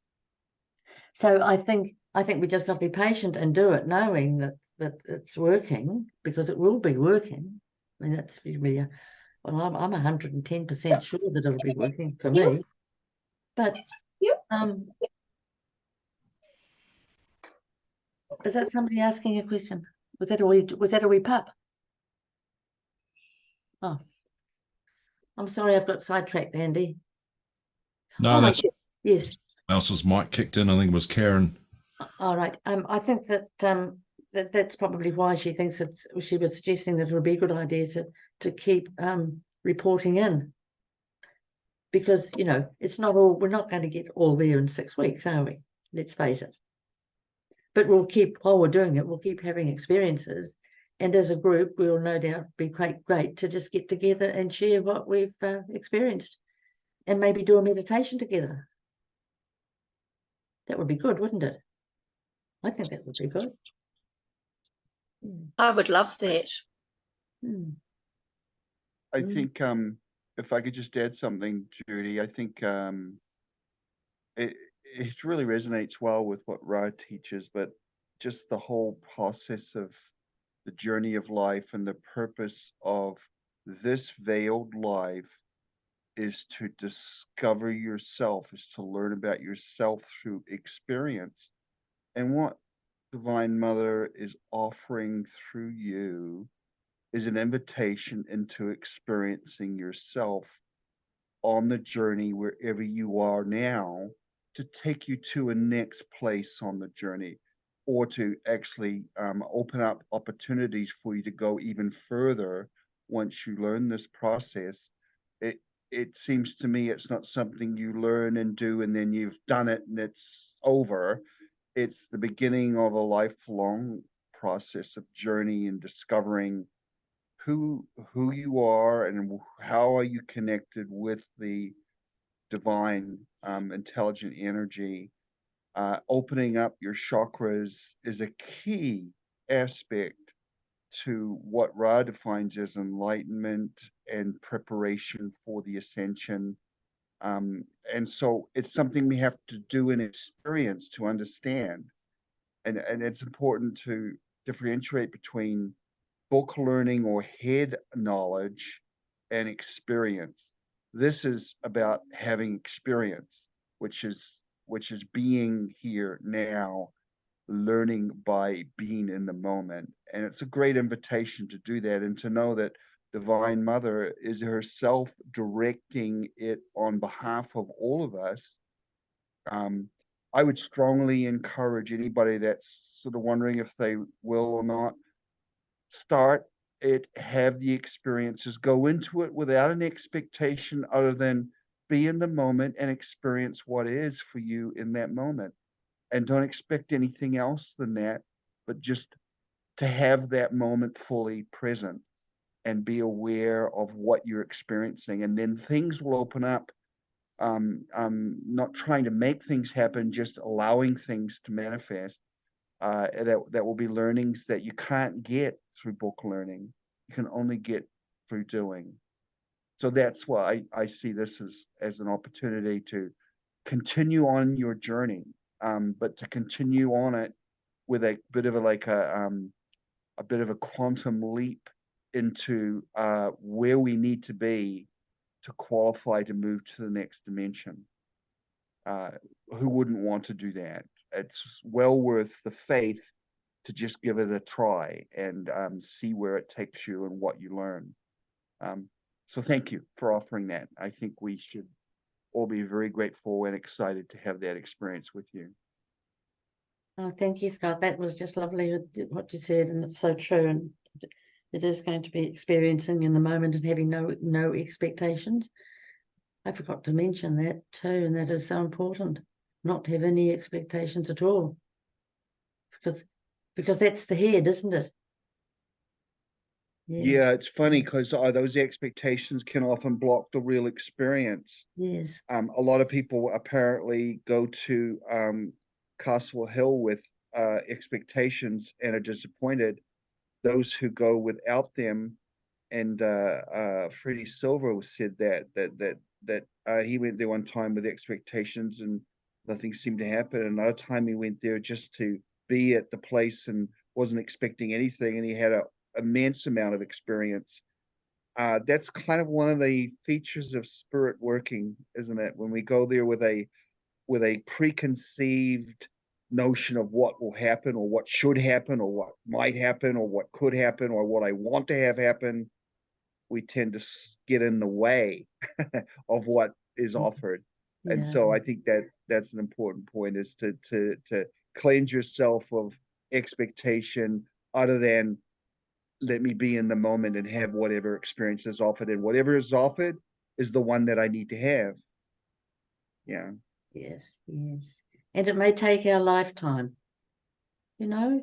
So I think we just got to be patient and do it, knowing that it's working, because it will be working. I mean, that's really, well, I'm 110% sure that it'll be working for me. But is that somebody asking a question? Was that a wee pup? Oh, I'm sorry, I've got sidetracked, Andy. No, that's yes. Elsa's mic kicked in. I think it was Karen. All right. I think that that's probably why she thinks she was suggesting that it would be a good idea to keep reporting in, because it's not all, we're not going to get all there in 6 weeks, are we? Let's face it. But we'll keep, while we're doing it, we'll keep having experiences, and as a group, we'll no doubt be great to just get together and share what we've experienced, and maybe do a meditation together. That would be good, wouldn't it? I think that would be good. I would love that. I think if I could just add something, Judy, I think it really resonates well with what Ra teaches, but just the whole process of the journey of life and the purpose of this veiled life is to discover yourself, is to learn about yourself through experience. And what Divine Mother is offering through you is an invitation into experiencing yourself on the journey wherever you are now, to take you to a next place on the journey, or to actually open up opportunities for you to go even further once you learn this process. It seems to me it's not something you learn and do and then you've done it and it's over. It's the beginning of a lifelong process of journey and discovering who you are and how are you connected with the divine intelligent energy. Opening up your chakras is a key aspect to what Ra defines as enlightenment and preparation for the ascension. And so it's something we have to do and experience to understand. And it's important to differentiate between book learning or head knowledge and experience. This is about having experience, which is being here now, learning by being in the moment. And it's a great invitation to do that, and to know that Divine Mother is herself directing it on behalf of all of us. I would strongly encourage anybody that's sort of wondering if they will or not, start it, have the experiences, go into it without an expectation other than be in the moment and experience what is for you in that moment. And don't expect anything else than that, but just to have that moment fully present and be aware of what you're experiencing. And then things will open up. Not trying to make things happen, just allowing things to manifest. That will be learnings that you can't get through book learning. You can only get through doing. So that's why I see this as an opportunity to continue on your journey, but to continue on it with a bit of a bit of a quantum leap into where we need to be to qualify to move to the next dimension. Who wouldn't want to do that? It's well worth the faith to just give it a try and see where it takes you and what you learn. So thank you for offering that. I think we should all be very grateful and excited to have that experience with you. Oh, thank you, Scott. That was just lovely what you said, and it's so true. And it is going to be experiencing in the moment and having no expectations. I forgot to mention that too, and that is so important, not to have any expectations at all, because that's the head, isn't it? Yeah, it's funny because those expectations can often block the real experience. Yes. A lot of people apparently go to Castle Hill with expectations and are disappointed. Those who go without them, and Freddie Silver said that he went there one time with expectations and nothing seemed to happen. Another time he went there just to be at the place and wasn't expecting anything, and he had an immense amount of experience. That's kind of one of the features of spirit working, isn't it? When we go there with a preconceived notion of what will happen or what should happen or what might happen or what could happen or what I want to have happen, we tend to get in the way of what is offered. And so I think that that's an important point, is to cleanse yourself of expectation other than let me be in the moment and have whatever experience is offered, and whatever is offered is the one that I need to have. Yeah. Yes, yes. And it may take our lifetime, you know.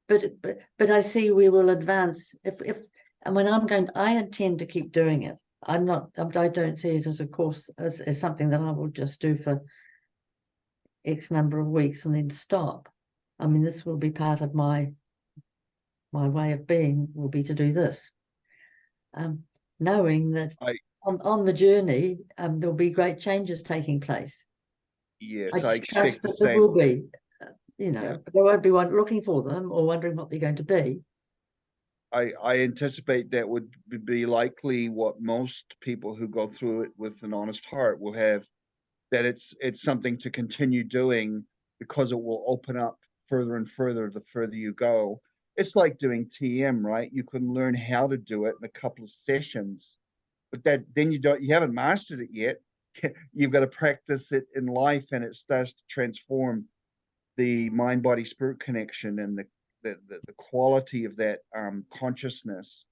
But I see we will advance if and when I intend to keep doing it. I don't see it as a course, as something that I will just do for X number of weeks and then stop. I mean, this will be part of my way of being, will be to do this. Knowing that on the journey, there'll be great changes taking place. Yes, I I just trust expect the that there same. will be, you know, there won't be one looking for them or wondering what they're going to be. I anticipate that would be likely what most people who go through it with an honest heart will have, that it's something to continue doing because it will open up further and further the further you go. It's like doing TM, right? You can learn how to do it in a couple of sessions, but then you haven't mastered it yet. You've got to practice it in life, and it starts to transform the mind body spirit connection and the quality of that consciousness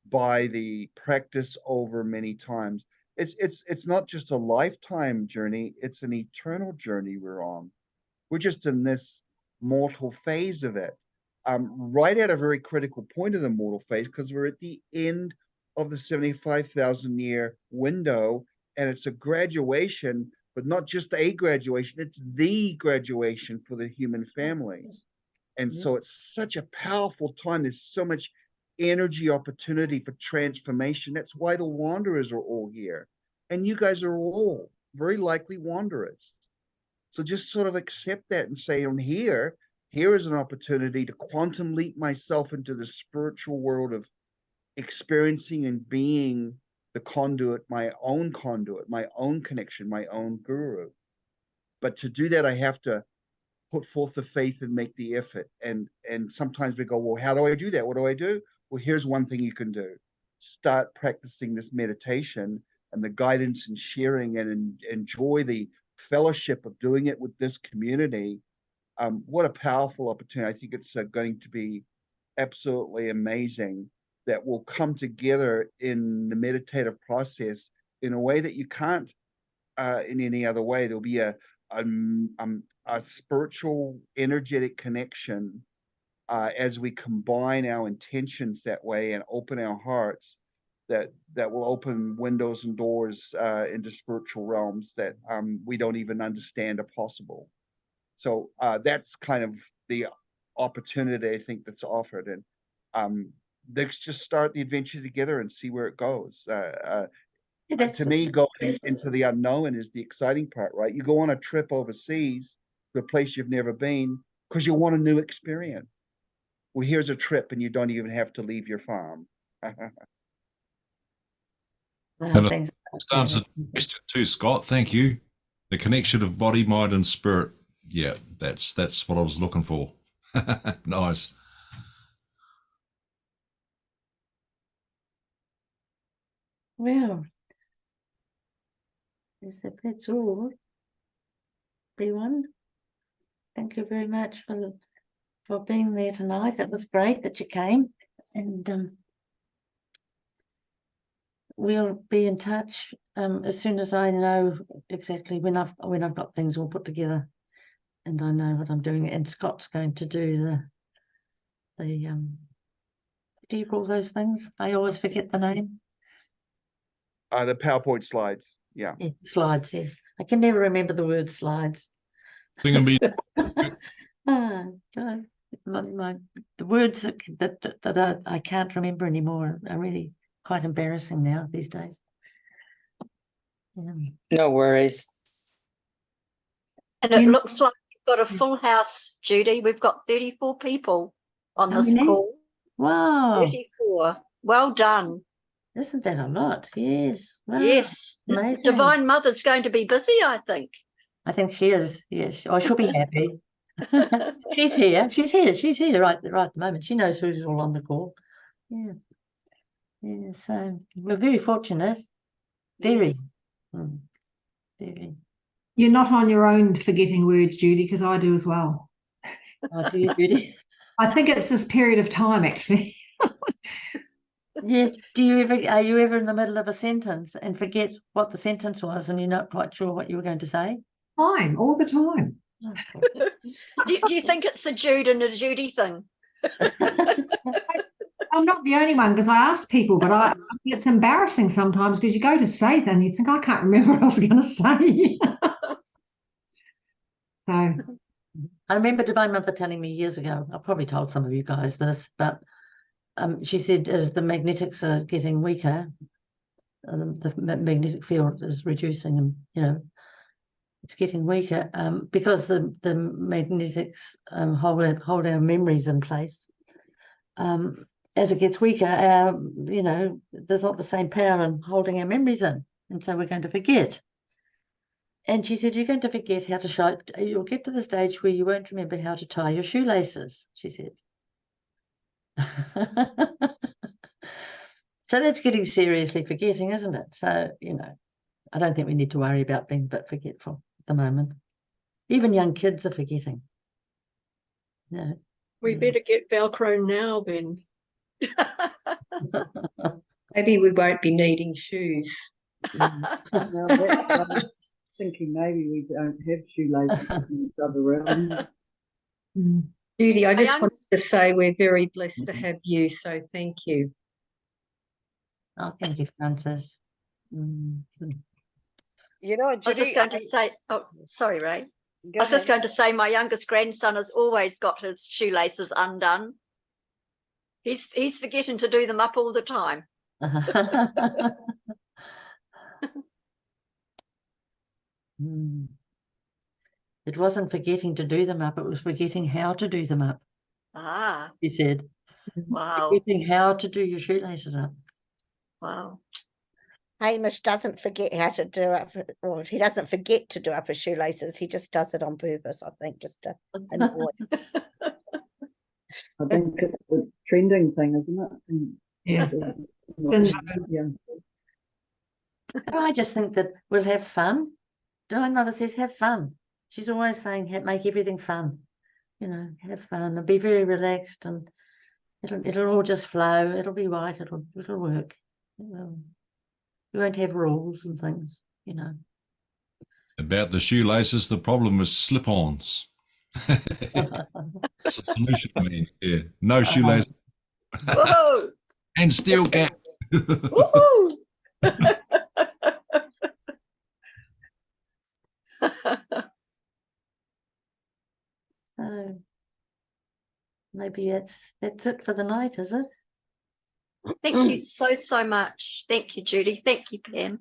by the practice over many times. It's not just a lifetime journey, it's an eternal journey we're on. We're just in this mortal phase of it, right at a very critical point of the mortal phase, because we're at the end of the 75,000 year window, and it's a graduation, but not just a graduation, it's the graduation for the human family. And so it's such a powerful time. There's so much energy opportunity for transformation. That's why the wanderers are all here. And you guys are all very likely wanderers. So just sort of accept that and say, here is an opportunity to quantum leap myself into the spiritual world of experiencing and being the conduit, my own connection, my own guru. But to do that, I have to put forth the faith and make the effort. And sometimes we go, well, how do I do that? What do I do? Well, here's one thing you can do. Start practicing this meditation and the guidance and sharing, and enjoy the fellowship of doing it with this community. What a powerful opportunity. I think it's going to be absolutely amazing that will come together in the meditative process in a way that you can't in any other way. There'll be a spiritual, energetic connection as we combine our intentions that way and open our hearts, that will open windows and doors into spiritual realms that we don't even understand are possible. So that's kind of the opportunity I think that's offered. And let's just start the adventure together and see where it goes. To me, going into the unknown is the exciting part, right? You go on a trip overseas to a place you've never been because you want a new experience. Well, here's a trip and you don't even have to leave your farm. And it's answered the question too, Scott. Thank you. The connection of body, mind, and spirit. Yeah, that's what I was looking for. Nice. Well, if that's all, everyone, thank you very much for being there tonight. That was great that you came, and we'll be in touch as soon as I know exactly when I've got things all put together and I know what I'm doing. And Scott's going to do the do you call those things? I always forget the name. The PowerPoint slides. Yeah, slides. Yes, I can never remember the word slides. God, the words that I can't remember anymore are really quite embarrassing now these days. No worries. And it You- looks like you've got a full house, Judy. We've got 34 people on How this many? call. Wow, 34. Well done. isn't that a lot? Yes. Wow. Yes. Amazing. Divine Mother's going to be busy, I think. I think she is. Yes. Oh, she'll be happy. She's here. She's here. She's here right at the moment. She knows who's all on the call. Yeah. Yeah. So we're very fortunate. Very. Very. You're not on your own forgetting words, Judy, because I do as well. Oh, do you, Judy? I think it's this period of time, actually. Yes. Are you ever in the middle of a sentence and forget what the sentence was and you're not quite sure what you were going to say? Time, all the time. Oh, Do you think it's a Jude and a Judy thing? I'm not the only one because I ask people, but it's embarrassing sometimes because you go to say that and you think, I can't remember what I was going to say. So I remember Divine Mother telling me years ago, I probably told some of you guys this, but she said as the magnetics are getting weaker, the magnetic field is reducing and, you know, it's getting weaker because the magnetics hold our memories in place. As it gets weaker, you know, there's not the same power in holding our memories in, and so we're going to forget. And she said, you're going to forget how to you'll get to the stage where you won't remember how to tie your shoelaces, she said. So that's getting seriously forgetting, isn't it? So, you know, I don't think we need to worry about being a bit forgetful at the moment. Even young kids are forgetting. Yeah. We better get Velcro now then. Maybe we won't be needing shoes. Now that's what I was thinking, maybe we don't have shoelaces in this other realm. Judy, I just wanted to say we're very blessed to have you, so thank you. Oh, thank you, Frances. You know, I was Judy, just going to say, oh, sorry, Ray. Go I was just ahead. going to say my youngest grandson has always got his shoelaces undone. He's forgetting to do them up all the time. It wasn't forgetting to do them up, it was forgetting how to do them up, Ah, she said. wow. Forgetting how to do your shoelaces up. Wow. Hamish doesn't forget how to do up, or he doesn't forget to do up his shoelaces. He just does it on purpose, I think, just to annoy. I think it's a trending thing, isn't it? And Yeah. yeah. I just think that we'll have fun. Divine Mother says, have fun. She's always saying, make everything fun. You know, have fun and be very relaxed, and it'll all just flow. It'll be right. It'll work. We won't have rules and things, you know. About the shoelaces, the problem is slip-ons. That's the solution, I mean. Yeah, no shoelaces. Whoa! And steel cap. Woohoo! So maybe that's it for the night, is it? Thank you so much. Thank you, Judy. Thank you, Pam.